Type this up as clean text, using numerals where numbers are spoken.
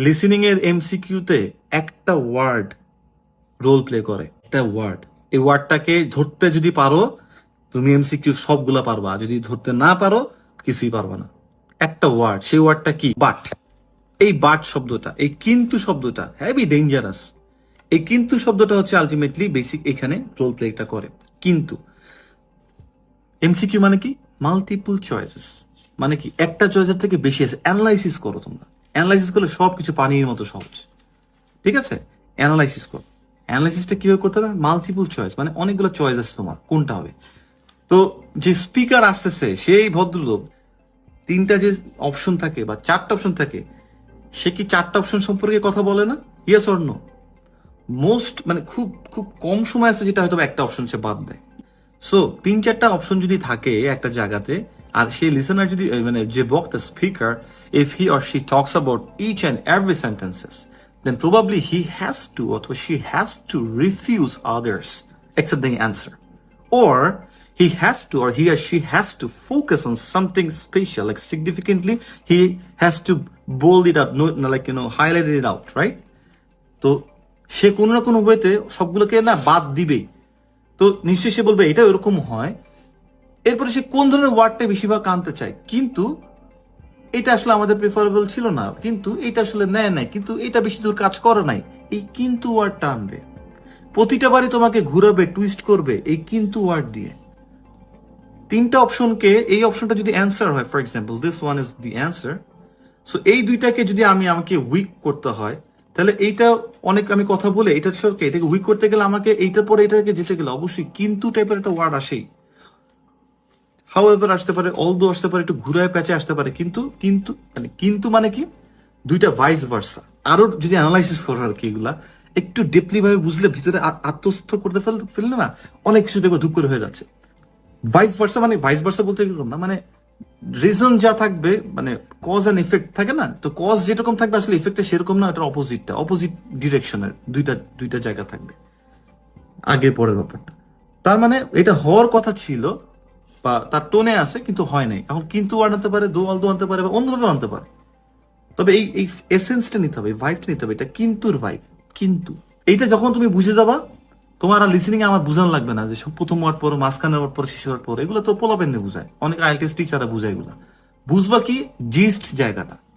Listening এর এমসিকিউতে একটা ওয়ার্ড রোল প্লে করে, একটা ওয়ার্ড। এই ওয়ার্ডটাকে ধরতে যদি পারো তুমি এমসিকিউ সবগুলা পারবা, যদি ধরতে না পারো কিছুই পারবা না। একটা ওয়ার্ড, সেই ওয়ার্ডটা কি? বাট। এই বাট শব্দটা, এই কিন্তু শব্দটা হেভি ডেঞ্জারাস। এই কিন্তু শব্দটা হচ্ছে আলটিমেটলি বেসিক এখানে রোল প্লেটা করে। কিন্তু এমসিকিউ মানে কি? Multiple choices. মানে কি? একটা চয়েসের থেকে বেশি আছে। অ্যানালাইসিস করো তোমরা। অ্যানালাইসিস করলে সবকিছু পানির মতো সহজ। ঠিক আছে? অ্যানালাইসিস করো। অ্যানালাইসিসটা কিভাবে করতে হবে? মাল্টিপল চয়েস, মানে অনেকগুলো চয়েস আছে তোমার, কোনটা হবে। তো যে স্পিকার আসতেছে সেই ভদ্রলোক তিনটা যে অপশন থাকে বা চারটা অপশন থাকে, সে কি চারটা অপশন সম্পর্কে কথা বলে না? Yes or no? মোস্ট মানে খুব খুব কম সময় আছে যেটা হয়তো একটা অপশন সে বাদ দেয়। সো তিন চারটা অপশন যদি থাকে একটা জায়গাতে, আর সেই লিসেনার যদি মানে যে বক্তা speaker, if he or she talks about each and every sentences, then probably he has to or she has to refuse others accepting answer, or he has to or he or she has to focus on something special, like significantly he has to bold it up, no, like highlight it out, right? তো সে কোনো না কোনো ওয়েতে সবগুলোকে না বাদ দিবেই। তো নিশ্চয়ই সে বলবে এটা এরকম হয়। এরপরে সে কোন ধরনের ওয়ার্ডটা বেশিরভাগ আনতে চায়, কিন্তু এটা আসলে আমাদের প্রেফারেবল ছিল না, কিন্তু এটা আসলে নেয় নাই, কিন্তু এটা বেশি দূর কাজ করে নাই, এই কিন্তু ওয়ার্ডটা আনবে। প্রতিটা বারই তোমাকে ঘুরাবে, টুইস্ট করবে এই কিন্তু ওয়ার্ড দিয়ে। তিনটা অপশনকে এই অপশনটা যদি অ্যান্সার হয়, for example this one is the answer, so এই দুইটাকে যদি আমাকে উইক করতে হয়, তাহলে এইটা অনেক আমি কথা বলে এটা সরকে এটাকে উইক করতে গেলে আমাকে এইটার পরে এটাকে যেতে গেলে অবশ্যই কিন্তু টাইপের একটা ওয়ার্ড আসেই। হাউএভার আসতে পারে, অলদো আসতে পারে, একটু ঘুরায় প্যাচে আসতে পারে, কিন্তু কিন্তু মানে কি? দুইটা ভাইস ভার্সা। আরো যদি অ্যানালাইসিস করো আর কি, এগুলা একটু ডিপলি ভাবে বুঝলে, ভিতরে আত্মস্থ করতে ফেললে না অনেক কিছু দেখবে ধূপ করে হয়ে যাচ্ছে। ভাইস ভার্সা মানে ভাইস ভার্সা বলতে এরকম না, মানে রিজন যা থাকবে, মানে কজ এন্ড ইফেক্ট থাকে না, তো কজ যেরকম থাকবে আসলে ইফেক্টটা সেরকম না, এটার অপোজিটটা, অপোজিট ডিরেকশনের দুইটা দুইটা জায়গা থাকবে, আগে পরের ব্যাপারটা। তার মানে এটা হওয়ার কথা ছিল বা তার টোনে আছে কিন্তু হয় নাই। এখন কিন্তু আনতে পারে, দো আলদো আনতে পারে বা অন্যভাবে আনতে পারে, তবে এই এই এসেন্সটা নিতে হবে, ভাইবটা নিতে হবে, এটা কিন্তুর ভাইব। কিন্তু এইটা যখন তুমি বুঝে যাবা, তোমার আর লিসেনিং আমার বুঝানো লাগবে না যে প্রথম ওয়ার্ড পর, মাঝখানের ওয়ার্ড পর, শেষ ওয়ার্ড পর, এগুলো তো পোলাপেন বুঝায়, অনেক আইএলটিএস টিচাররা বুঝায়। এগুলা বুঝবা কি? জিস্ট জায়গাটা।